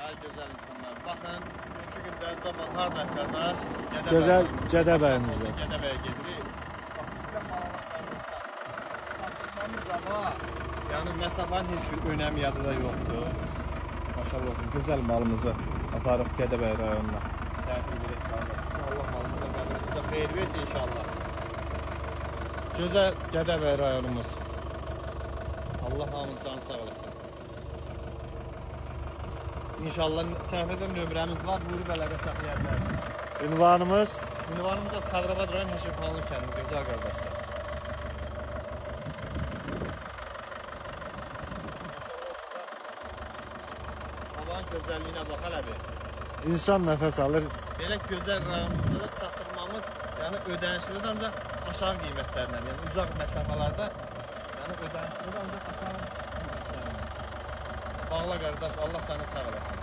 Ay güzel insanlar. Bakın, şu gündən zaman harda qardaş? Gözəl Gədəbəyimizdə. Gədəbəyə gedirik. Bax, bizə malalarımızda. Satışamız ama, yəni məsafənin heç bir önəmi yadıda yoxdur. Maşallah olsun, gözəl malımızı atarıq Gədəbəy rayonuna. Təhvil edək qardaş. Allah malımıza qardaşımıza xeyir versin inşallah. Gözəl Gədəbəy rayonumuz. Allah hamınızı sağ olasın. İnşallah səhifədə nömrəmiz var, buyurub əlaqə saxlaya bilərsiniz. Ünvanımız Ünvanımız da Sabirabad rayon Həşimxanlı kəndi, gözəl qardaşlar. Havanın gözəlliyinə bax hələ bir. insan nəfəs alır. Belə gözəl rayonumuza çatdırmamız, yəni ödənişlidir ancaq aşağı qiymətlərlə, yəni uzaq məsafələrdə, yəni ödənişlidir ancaq aşağı qiymətlərlə. Bağla qardaş, Allah səni sağ olasın.